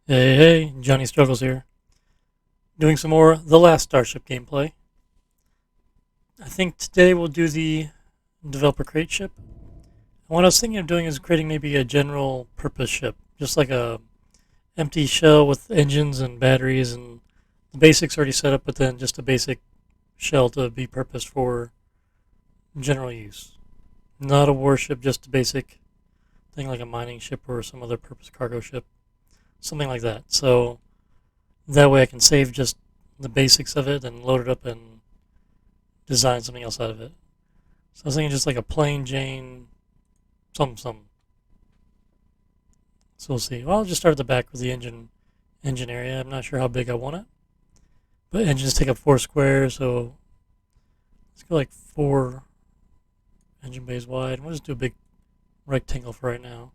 Hey, hey, Johnny Struggles here. Doing some more The Last Starship gameplay. I think today we'll do the developer crate ship. What I was thinking of doing is creating maybe a general purpose ship, just like a empty shell with engines and batteries and the basics already set up, but then just a basic shell to be purposed for general use. Not a warship, just a basic thing like a mining ship or some other purpose cargo ship, something like that. So that way I can save just the basics of it and load it up and design something else out of it. So I was thinking just like a plain Jane something. So we'll see. Well, I'll just start at the back with the engine area. I'm not sure how big I want it, but engines take up 4 squares, so let's go like 4 engine bays wide. We'll just do a big rectangle for right now,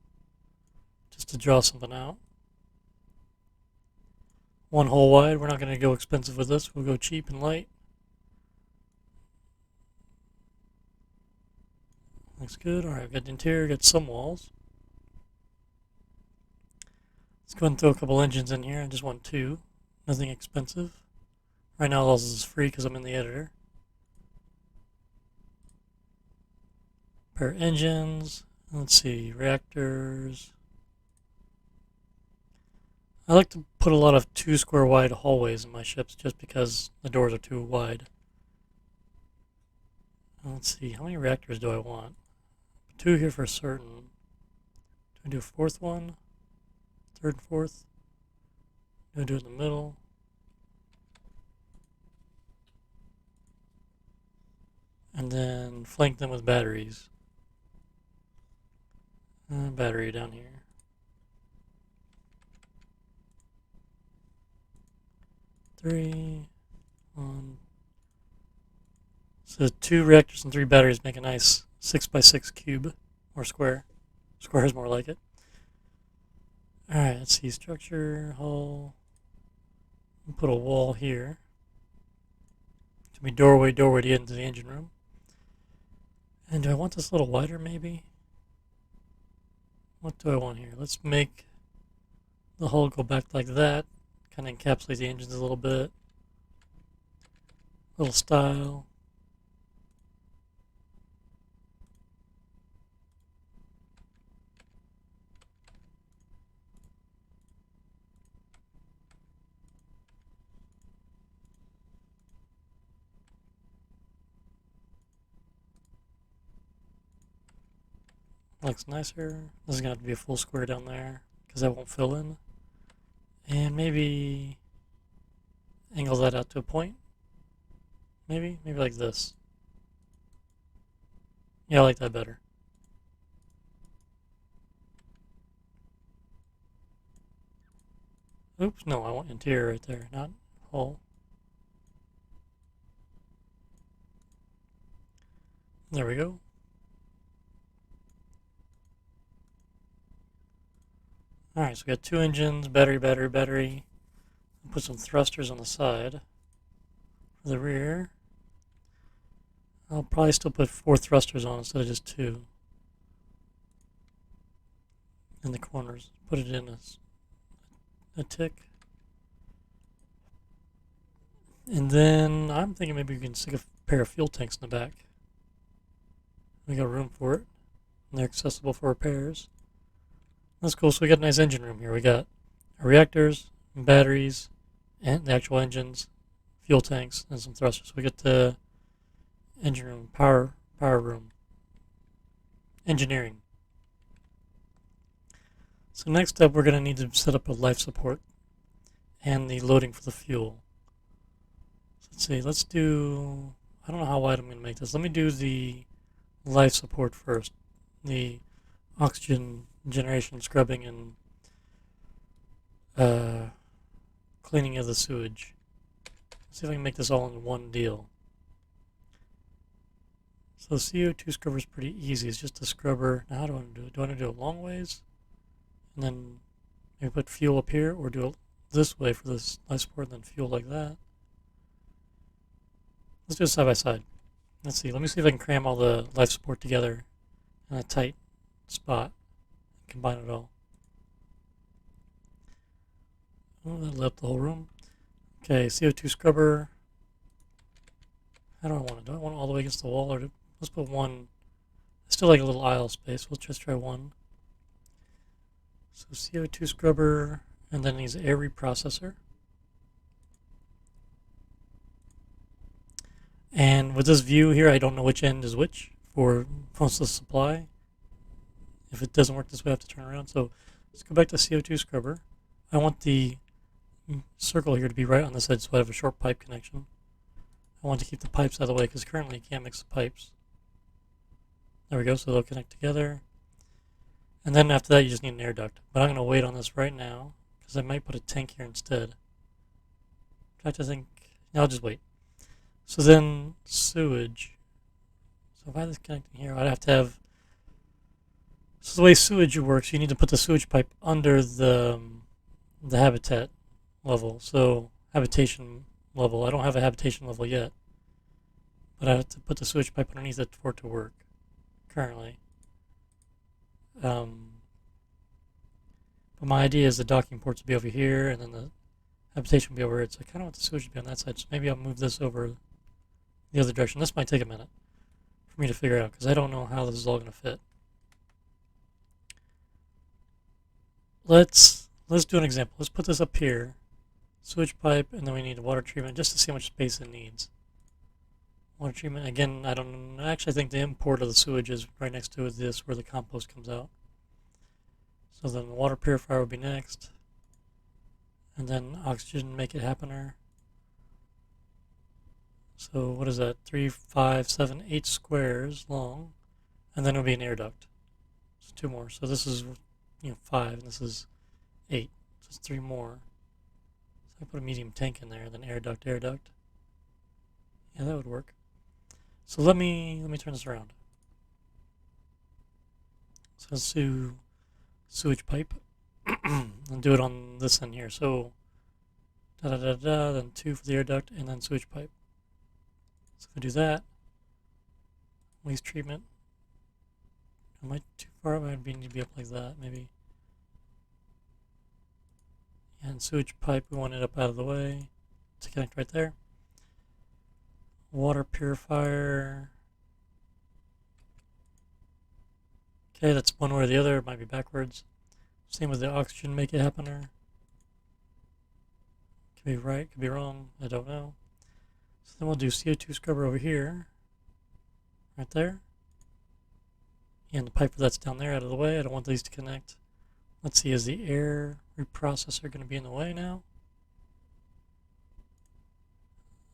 just to draw something out. 1 hole wide. We're not going to go expensive with this. We'll go cheap and light. Looks good. All right, I've got the interior, got some walls. Let's go ahead and throw a couple engines in here. I just want 2. Nothing expensive. Right now, all this is free because I'm in the editor. Pair engines. Let's see, reactors. I like to put a lot of 2 square wide hallways in my ships just because the doors are too wide. Let's see, how many reactors do I want? 2 here for certain. Do I do a 4th one? 3rd and 4th? Do I do it in the middle? And then flank them with batteries. Battery down here. 3, 1. So 2 reactors and 3 batteries make a nice 6x6 cube, or square. Square is more like it. Alright, let's see, structure, hull. We'll put a wall here. To be doorway to get into the engine room. And do I want this a little wider, maybe? What do I want here? Let's make the hull go back like that. Kind of encapsulate the engines a little bit. Little style. Looks nicer. This is going to have to be a full square down there because that won't fill in. And maybe angle that out to a point. Maybe like this. Yeah, I like that better. Oops, no, I want interior right there, not hull. There we go. Alright, so we got 2 engines, battery. I'll put some thrusters on the side. For the rear, I'll probably still put 4 thrusters on instead of just 2. In the corners. Put it in a tick. And then I'm thinking maybe we can stick a pair of fuel tanks in the back. We got room for it. And they're accessible for repairs. That's cool. So we got a nice engine room here. We got reactors, batteries, and the actual engines, fuel tanks, and some thrusters. So we get the engine room, power room, engineering. So next up, we're going to need to set up a life support and the loading for the fuel. So let's see. Let's do. I don't know how wide I'm going to make this. Let me do the life support first. The oxygen generation, scrubbing, and cleaning of the sewage. Let's see if I can make this all in one deal. So the CO2 scrubber is pretty easy. It's just a scrubber. Now how do I want to do it? Do I want to do it long ways? And then maybe put fuel up here, or do it this way for this life support and then fuel like that? Let's do it side by side. Let's see. Let me see if I can cram all the life support together in a tight spot. Combine it all. Oh, that lit up the whole room. Okay, CO2 scrubber. How do I want it? Do I want it all the way against the wall, or let's put one? I still like a little aisle space. We'll just try one. So CO2 scrubber, and then it needs air reprocessor. And with this view here, I don't know which end is which for most of the supply. If it doesn't work this way, I have to turn around. So let's go back to CO2 scrubber. I want the circle here to be right on this edge so I have a short pipe connection. I want to keep the pipes out of the way because currently you can't mix the pipes. There we go, so they'll connect together. And then after that you just need an air duct. But I'm going to wait on this right now because I might put a tank here instead. In fact, I think, no, I'll just wait. So then sewage. So if I had this connecting here, I'd have to have, so the way sewage works, you need to put the sewage pipe under the habitat level. So habitation level. I don't have a habitation level yet, but I have to put the sewage pipe underneath it for it to work currently. But my idea is the docking ports will be over here, and then the habitation will be over here. So I kind of want the sewage to be on that side. So maybe I'll move this over the other direction. This might take a minute for me to figure out because I don't know how this is all going to fit. Let's do an example. Let's put this up here, sewage pipe, and then we need water treatment just to see how much space it needs. Water treatment, again, I don't actually think the import of the sewage is right next to this where the compost comes out. So then the water purifier would be next. And then oxygen make it happener. So what is that? 3, 5, 7, 8 squares long. And then it'll be an air duct. So 2 more. So this is 5 and this is 8. So it's 3 more. So I put a medium tank in there, then air duct, air duct. Yeah, that would work. So let me turn this around. So let's do sewage pipe and do it on this end here. So then 2 for the air duct and then sewage pipe. So if I do that, waste treatment. Am I too far? I need to be up like that, maybe. And sewage pipe, we want it up out of the way to connect right there. Water purifier. Okay, that's one way or the other. It might be backwards. Same with the oxygen make it happener. Could be right, could be wrong. I don't know. So then we'll do CO2 scrubber over here. Right there. And the pipe that's down there out of the way. I don't want these to connect. Let's see, is the air reprocessor going to be in the way now?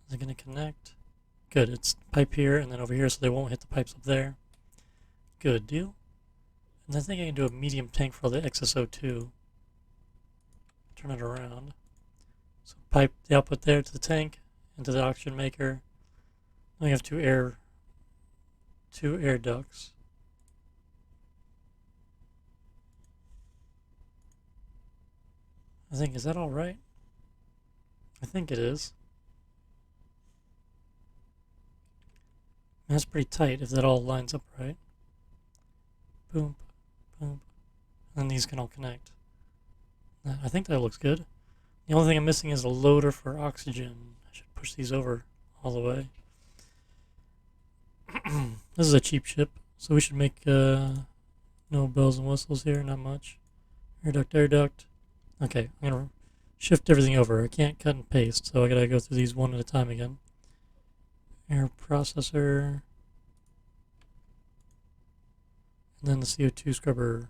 Is it going to connect? Good, it's pipe here and then over here so they won't hit the pipes up there. Good deal. And I think I can do a medium tank for the XSO2. Turn it around. So pipe the output there to the tank, into the oxygen maker. Then we have two air ducts. I think, is that all right? I think it is. And that's pretty tight if that all lines up right. Boom, boom. And then these can all connect. I think that looks good. The only thing I'm missing is a loader for oxygen. I should push these over all the way. This is a cheap ship, so we should make no bells and whistles here, not much. Air duct, air duct. Okay, I'm going to shift everything over. I can't cut and paste, so I got to go through these one at a time again. Air processor. And then the CO2 scrubber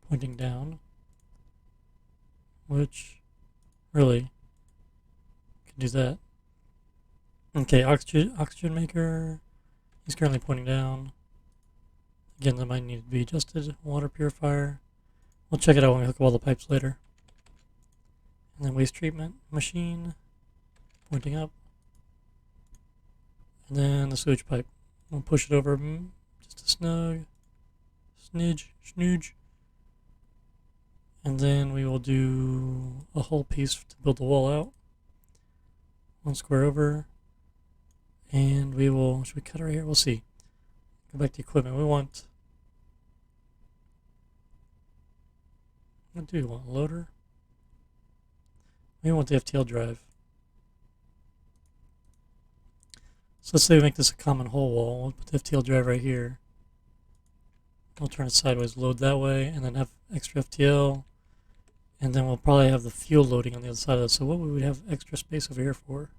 pointing down, which really can do that. Okay, oxygen maker is currently pointing down. Again, that might need to be adjusted. Water purifier. We'll check it out when we hook up all the pipes later. And then waste treatment machine pointing up. And then the sewage pipe. We'll push it over just a snooge. And then we will do a whole piece to build the wall out. 1 square over. And we will, should we cut it right here? We'll see. Go back to equipment. We want What do you want? Loader? We want the FTL drive. So let's say we make this a common whole wall. We'll put the FTL drive right here. We'll turn it sideways, load that way, and then have extra FTL. And then we'll probably have the fuel loading on the other side of this. So what would we have extra space over here for?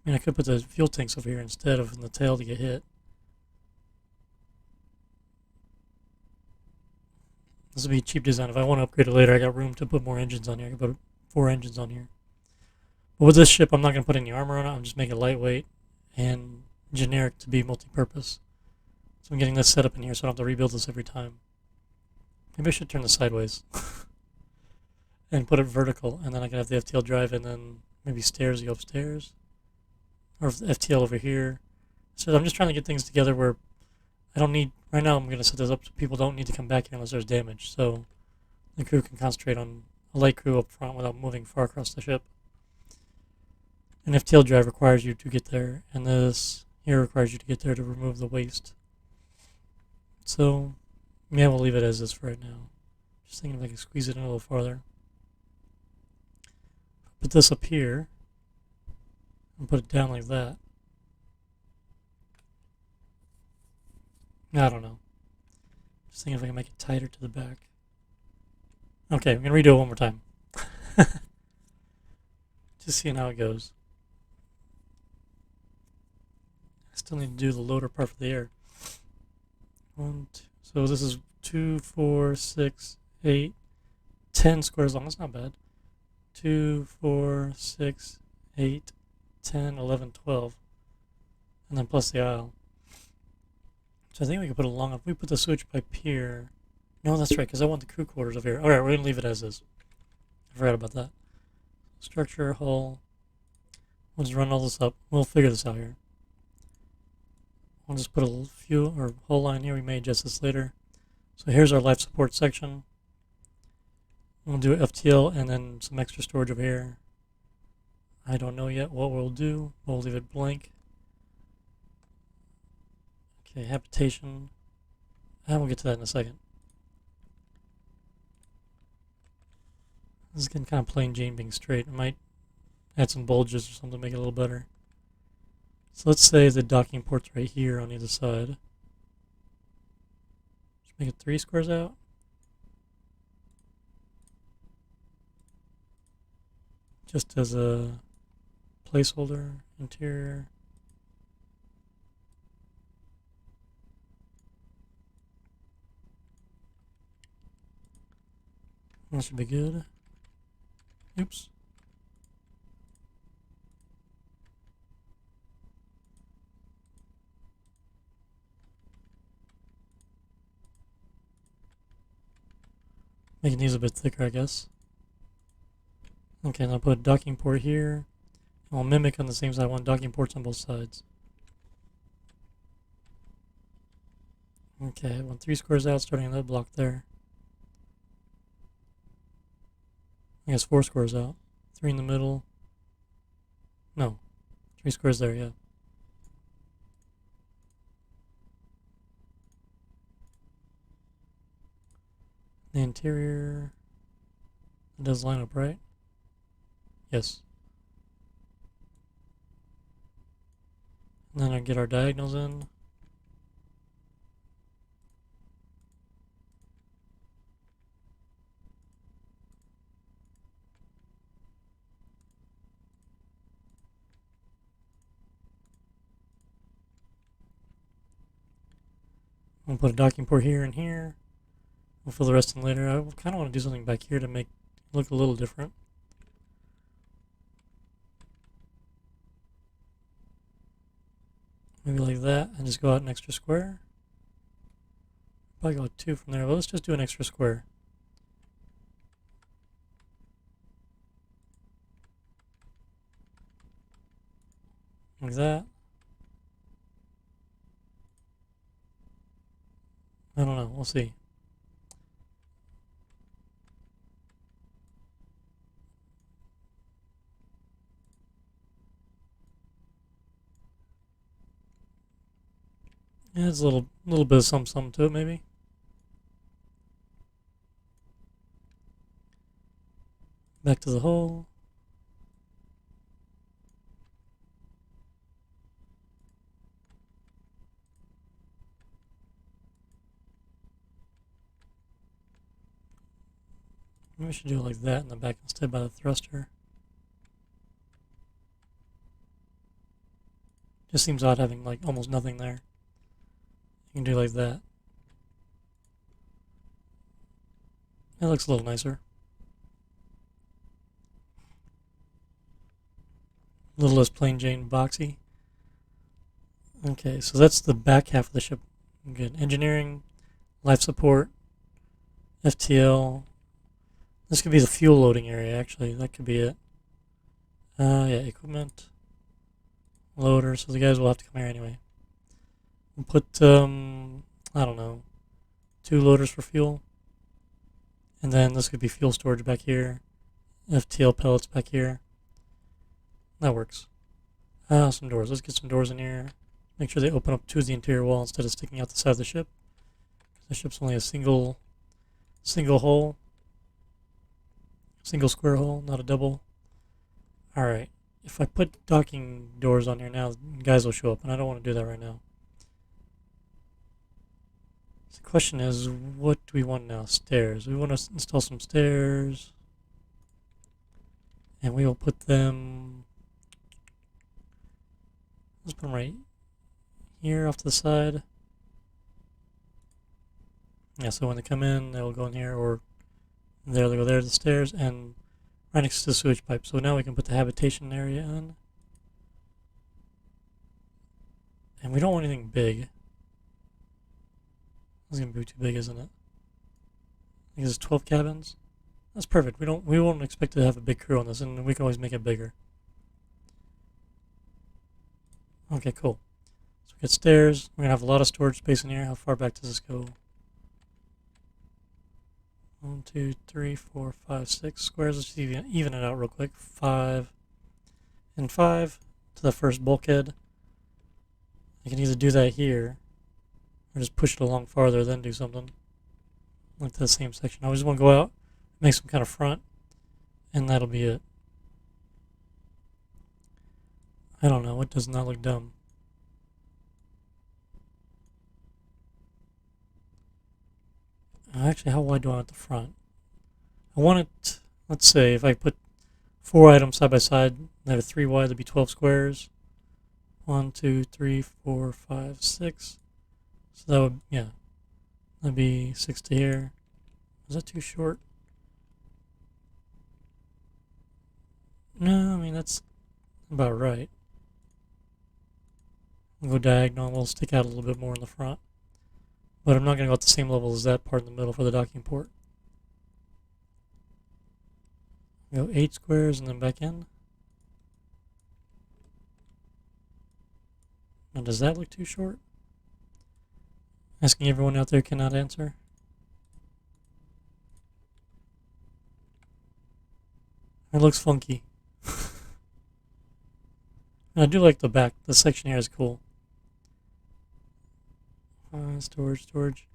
I mean, I could put the fuel tanks over here instead of in the tail to get hit. This would be cheap design. If I want to upgrade it later, I got room to put more engines on here. I can put 4 engines on here. But with this ship, I'm not going to put any armor on it. I'm just making it lightweight and generic to be multi-purpose. So I'm getting this set up in here so I don't have to rebuild this every time. Maybe I should turn this sideways and put it vertical, and then I can have the FTL drive and then maybe stairs to go upstairs. Or FTL over here. So I'm just trying to get things together where I don't need, right now I'm going to set this up so people don't need to come back here unless there's damage. So the crew can concentrate on a light crew up front without moving far across the ship. An FTL drive requires you to get there, and this here requires you to get there to remove the waste. So, yeah, we'll leave it as is for right now. Just thinking if I can squeeze it in a little farther. Put this up here, and put it down like that. I don't know. Just thinking if I can make it tighter to the back. Okay, I'm going to redo it one more time. Just seeing how it goes. I still need to do the loader part for the air. 1, 2. So this is 2, 4, 6, 8, 10 squares long. That's not bad. 2, 4, 6, 8, 10, 11, 12. And then plus the aisle. So I think we can put it long enough. We put the switch pipe here. No, that's right, because I want the crew quarters over here. Alright, we're going to leave it as is. I forgot about that. Structure, hull. We'll just run all this up. We'll figure this out here. We'll just put a few or whole line here. We may adjust this later. So here's our life support section. We'll do FTL and then some extra storage over here. I don't know yet what we'll do. We'll leave it blank. Okay, habitation. And we'll get to that in a second. This is getting kind of plain Jane being straight. I might add some bulges or something to make it a little better. So let's say the docking port's right here on either side. Just make it 3 squares out. Just as a placeholder, interior. That should be good. Oops. Making these a bit thicker, I guess. Okay, and I'll put a docking port here. I'll mimic on the same side. I want docking ports on both sides. Okay, I want 3 squares out, starting on that block there. I guess 4 squares out. 3 in the middle. No, 3 squares there, yeah. The interior, it does line up, right? Yes. And then I get our diagonals in. We'll put a docking port here and here. We'll fill the rest in later. I kind of want to do something back here to make it look a little different. Maybe like that, and just go out an extra square. Probably go 2 from there, but let's just do an extra square. Like that. I don't know, we'll see. Yeah, it's a little bit of something to it, maybe. back to the hole. Maybe we should do it like that in the back instead by the thruster. Just seems odd having like almost nothing there. You can do like that. That looks a little nicer. A little less plain Jane boxy. Okay, so that's the back half of the ship. Good. Engineering, life support, FTL. This could be the fuel loading area, actually. That could be it. Yeah, equipment, loader. So the guys will have to come here anyway. We'll put, I don't know, 2 loaders for fuel. And then this could be fuel storage back here. FTL pellets back here. That works. Some doors. Let's get some doors in here. Make sure they open up to the interior wall instead of sticking out the side of the ship. The ship's only a single hole. Single square hole, not a double. Alright. If I put docking doors on here now, guys will show up, and I don't want to do that right now. So the question is, what do we want now? Stairs. We want to install some stairs. And we will put them... Let's put them right here off to the side. Yeah, so when they come in, they'll go in here, or there they go there, the stairs, and right next to the sewage pipe. So now we can put the habitation area in. And we don't want anything big. This is gonna be too big, isn't it? I think it's 12 cabins. That's perfect. We won't expect to have a big crew on this, and we can always make it bigger. Okay, cool. So we got stairs. We're gonna have a lot of storage space in here. How far back does this go? 1, 2, 3, 4, 5, 6 squares. Let's even it out real quick. 5 and 5 to the first bulkhead. I can either do that here or just push it along farther, then do something like the same section. I just want to go out, make some kind of front, and that'll be it. I don't know. It does not look dumb. Actually, how wide do I want the front? I want it, let's say, if I put 4 items side by side, I have 3 wide, that'd be 12 squares. 1, 2, 3, 4, 5, 6. So that would, yeah, that'd be 6 to here. Is that too short? No, I mean, that's about right. We'll go diagonal, we'll stick out a little bit more in the front. But I'm not going to go at the same level as that part in the middle for the docking port. Go 8 squares and then back in. Now, does that look too short? Asking everyone out there cannot answer. It looks funky. And I do like the back. The section here is cool. Storage.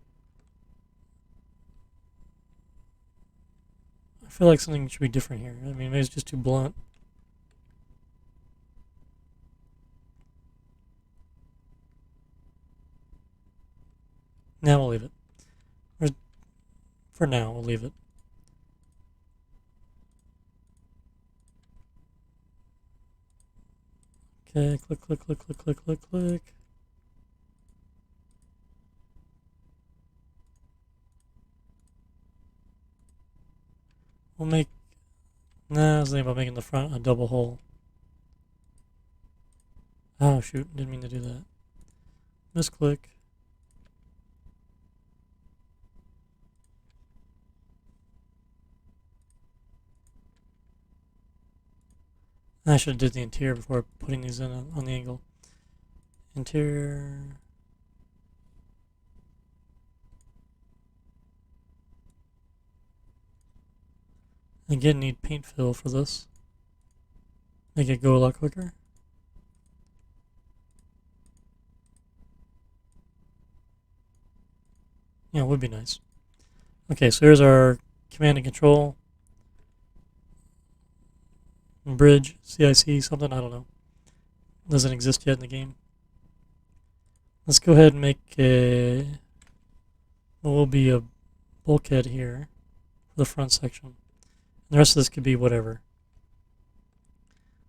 I feel like something should be different here. I mean, maybe it's just too blunt. Now we'll leave it. For now, we'll leave it. Okay, click. We'll make... Nah, I was thinking about making the front a double hole. Oh, shoot. Didn't mean to do that. Misclick. I should have did the interior before putting these in on the angle. Interior... Again, need paint fill for this. Make it go a lot quicker. Yeah, it would be nice. Okay, so here's our command and control. bridge, CIC, something, I don't know. Doesn't exist yet in the game. Let's go ahead and make what will be a bulkhead here for the front section. And the rest of this could be whatever.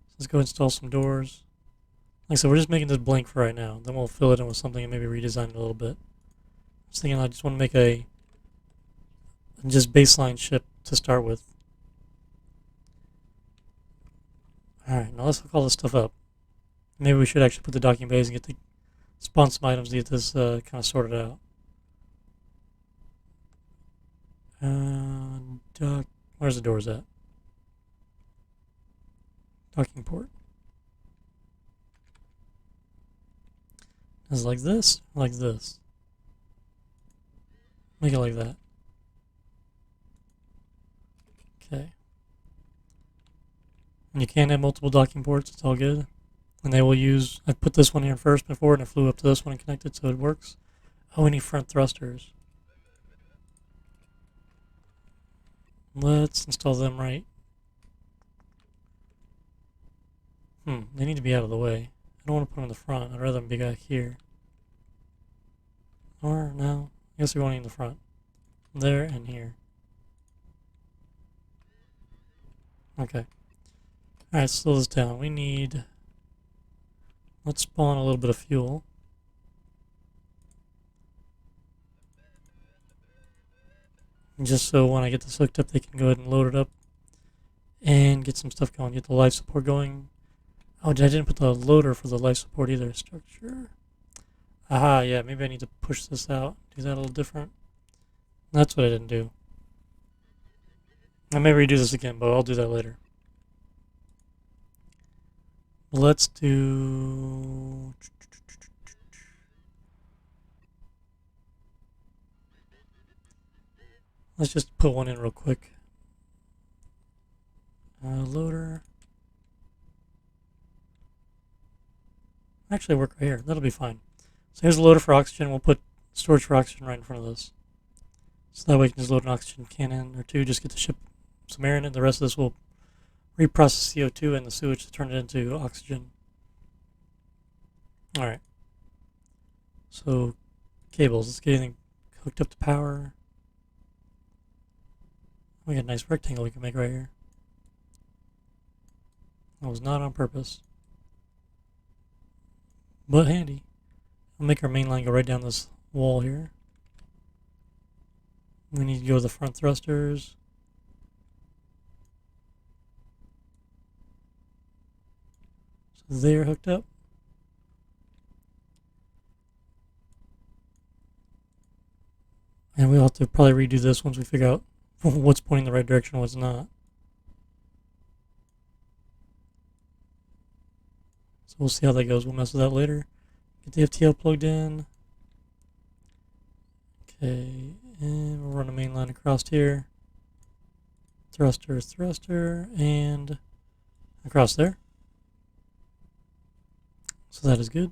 So let's go install some doors. Like I said, we're just making this blank for right now. Then we'll fill it in with something and maybe redesign it a little bit. I was thinking I just want to make a just baseline ship to start with. Alright, now let's hook all this stuff up. Maybe we should actually put the docking bays and spawn some items to get this kind of sorted out. Where's the doors at? Docking port. Is it like this? Like this? Make it like that. Okay. And you can have multiple docking ports, it's all good. And they will use, I put this one here first before and it flew up to this one and connected so it works. Oh, we need front thrusters. Let's install them right. They need to be out of the way. I don't want to put them in the front, I'd rather them be back here. Or, no, I guess we're going in the front. There and here. Okay. Alright, slow this down. We need... Let's spawn a little bit of fuel. And just so when I get this hooked up, they can go ahead and load it up. And get some stuff going. Get the life support going. Oh, I didn't put the loader for the life support either. Structure. Aha, yeah, maybe I need to push this out. Do that a little different. That's what I didn't do. I may redo this again, but I'll do that later. Let's do... Let's just put one in real quick. Loader. Actually work right here. That'll be fine. So here's a loader for oxygen. We'll put storage for oxygen right in front of this. So that way we can just load an oxygen cannon or two, just get the ship some air in it. The rest of this will reprocess CO2 and the sewage to turn it into oxygen. Alright. So, cables. Let's get anything hooked up to power. We got a nice rectangle we can make right here. That was not on purpose. But handy. We'll make our main line go right down this wall here. We need to go to the front thrusters. So they're hooked up. And we'll have to probably redo this once we figure out what's pointing in the right direction and what's not. So we'll see how that goes. We'll mess with that later. Get the FTL plugged in. Okay, and we'll run a main line across here. Thruster, thruster, and across there. So that is good.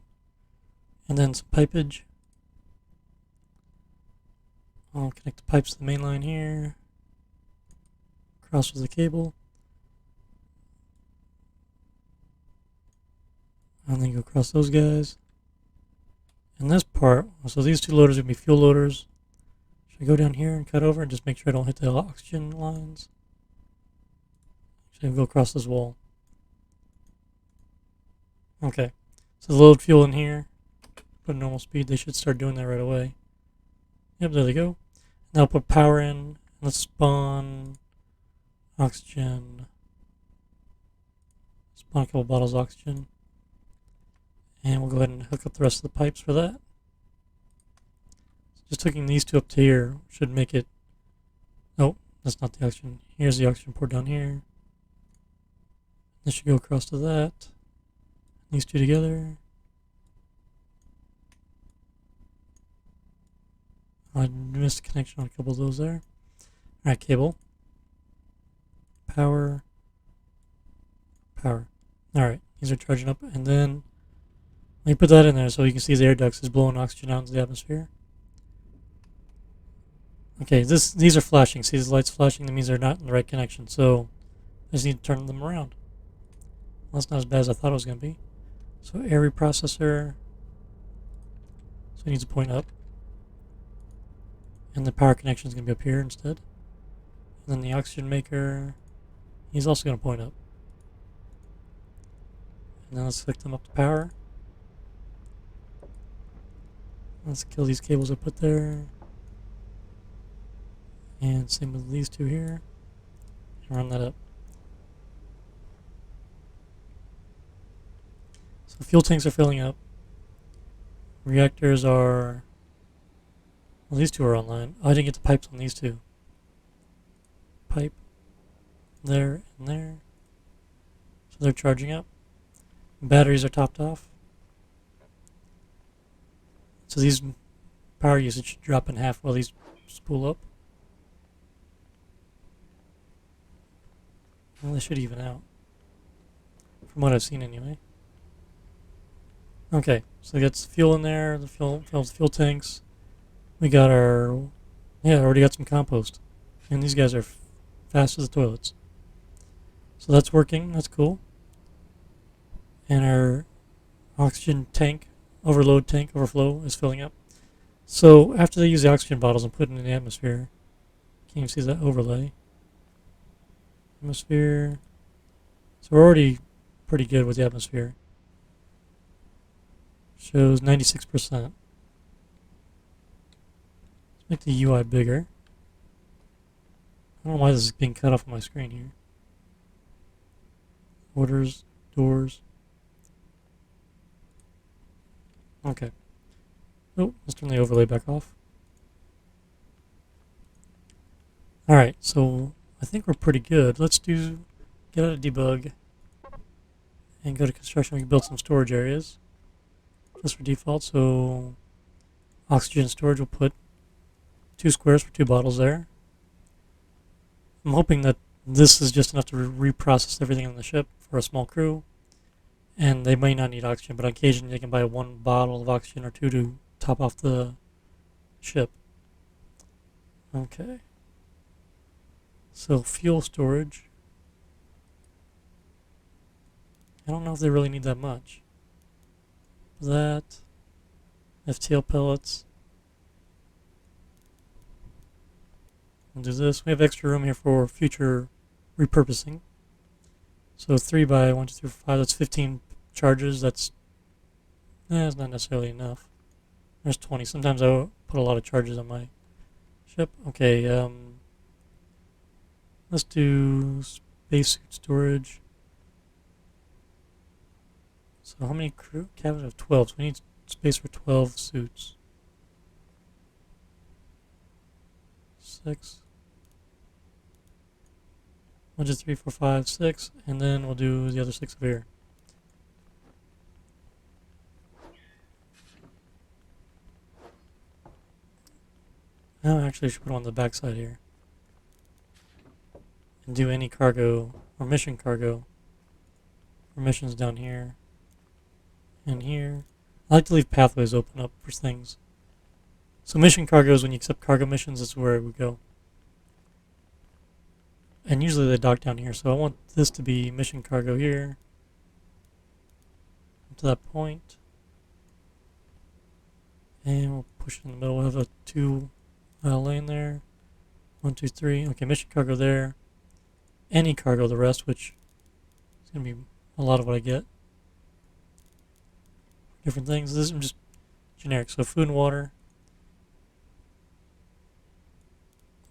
And then some pipage. I'll connect the pipes to the main line here. Across with the cable. And then go across those guys. And this part, so these two loaders are going to be fuel loaders. Should I go down here and cut over and just make sure I don't hit the oxygen lines? Actually, I'll go across this wall. Okay, so load fuel in here. Put normal speed, they should start doing that right away. Yep, there they go. Now put power in. Let's spawn oxygen. Spawn a couple bottles of oxygen. And we'll go ahead and hook up the rest of the pipes for that. Just hooking these two up to here should make it... Oh, that's not the oxygen. Here's the oxygen port down here. This should go across to that. These two together. I missed a connection on a couple of those there. Alright, cable. Power. Power. Alright, these are charging up. And then let me put that in there so you can see the air ducts is blowing oxygen out into the atmosphere. Okay, these are flashing. See these lights flashing? That means they're not in the right connection. So I just need to turn them around. Well, that's not as bad as I thought it was going to be. So air reprocessor. So it needs to point up. And the power connection is going to be up here instead. And then the oxygen maker, he's also going to point up. And then let's hook them up to power. Let's kill these cables I put there. And same with these two here. And run that up. So fuel tanks are filling up. Reactors are... Well, these two are online. Oh, I didn't get the pipes on these two. Pipe. There and there. So they're charging up. Batteries are topped off. So these power usage drop in half while these spool up. Well, they should even out. From what I've seen anyway. Okay, so we got fuel in there, the fuel tanks. We got our... Yeah, already got some compost. And these guys are fast as the toilets. So that's working, that's cool. And our oxygen tank, overflow is filling up. So after they use the oxygen bottles and put it in the atmosphere, can you see that overlay? Atmosphere. So we're already pretty good with the atmosphere. Shows 96%. Let's make the UI bigger. I don't know why this is being cut off on my screen here. Orders, doors. Okay. Oh, let's turn the overlay back off. Alright, so I think we're pretty good. Let's get out of debug and go to construction. We can build some storage areas. Just for default, so oxygen storage will put 2 squares for 2 bottles there. I'm hoping that this is just enough to reprocess everything on the ship for a small crew. And they may not need oxygen, but on occasion they can buy 1 bottle of oxygen or 2 to top off the ship. Okay. So fuel storage. I don't know if they really need that much. That. FTL pellets. We'll do this. We have extra room here for future repurposing. So 3 by 1, 2, 3, 4, 5. That's 15 charges. That's not necessarily enough. There's 20. Sometimes I put a lot of charges on my ship. Okay. Let's do spacesuit storage. So how many crew cabins have 12? So we need space for 12 suits. 6. 1, 2, 3, 4, 5, 6, and then we'll do the other 6 over here. Oh, actually, I should put it on the back side here. And do any cargo, or mission cargo, for missions down here, and here. I like to leave pathways open up for things. So mission cargo is when you accept cargo missions, that's where we go. And usually they dock down here, so I want this to be mission cargo here. Up to that point. And we'll push it in the middle. We'll have a 2 lane there. 1, 2, 3. Okay, mission cargo there. Any cargo, the rest, which is going to be a lot of what I get. Different things. This is just generic. So food and water.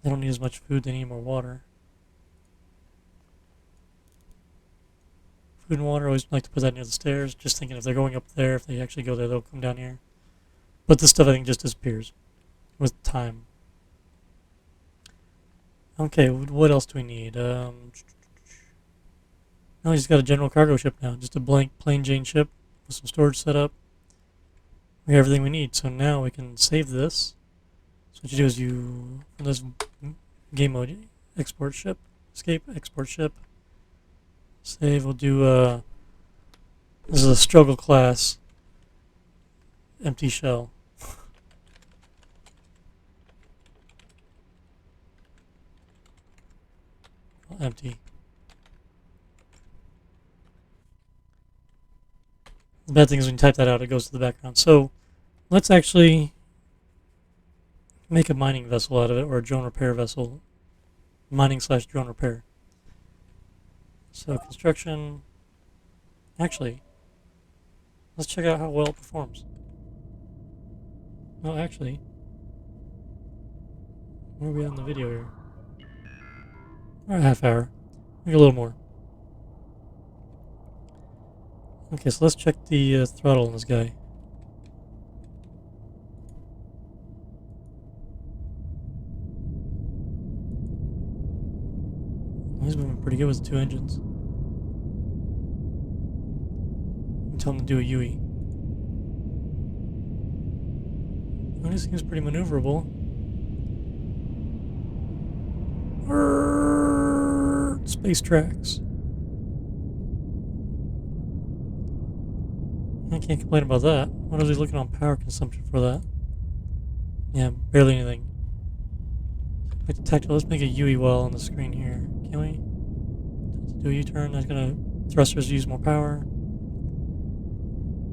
They don't need as much food, they need more water. Food and water, I always like to put that near the stairs. Just thinking if they're going up there, if they actually go there, they'll come down here. But this stuff I think just disappears with time. Okay, what else do we need? No, we just got a general cargo ship now. Just a blank plain Jane ship with some storage set up. We have everything we need. So now we can save this. So what you do is from this game mode, export ship, escape, export ship. Save, we'll do, this is a struggle class, empty shell. Empty. The bad thing is when you type that out, it goes to the background. So let's actually make a mining vessel out of it, or a drone repair vessel. Mining slash drone repair. So construction. Actually, let's check out how well it performs. No, actually, where are we on the video here? We're a half hour. Maybe a little more. Okay, so let's check the throttle on this guy. He's moving pretty good with 2 engines. You can tell him to do a UE. Well, he seems pretty maneuverable. Space tracks. I can't complain about that. What is he looking on power consumption for that? Yeah, barely anything. Back to tactical. Let's make a UE while on the screen here. Can we? Do a U-turn. That's gonna thrusters use more power.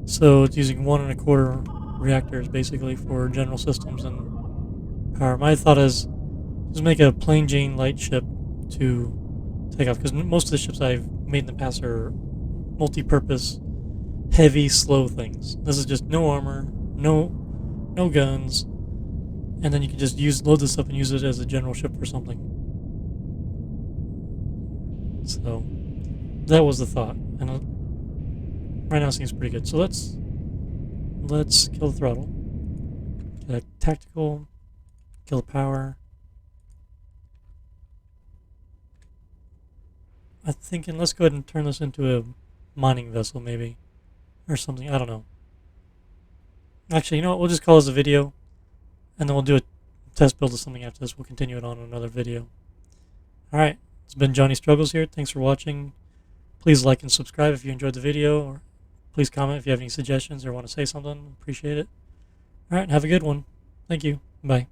So it's using 1 1/4 reactors basically for general systems and power. My thought is just make a plain Jane light ship to take off, because most of the ships I've made in the past are multi-purpose, heavy, slow things. This is just no armor, no guns, and then you can just load this up and use it as a general ship for something. So that was the thought, and right now it seems pretty good. So let's kill the throttle, get a tactical, kill the power. I'm thinking let's go ahead and turn this into a mining vessel maybe, or something. I don't know. Actually, you know what? We'll just call this a video, and then we'll do a test build of something after this. We'll continue it on another video. Alright, it's been Johnny Struggles here. Thanks for watching. Please like and subscribe if you enjoyed the video, or please comment if you have any suggestions or want to say something. Appreciate it. Alright, have a good one. Thank you. Bye.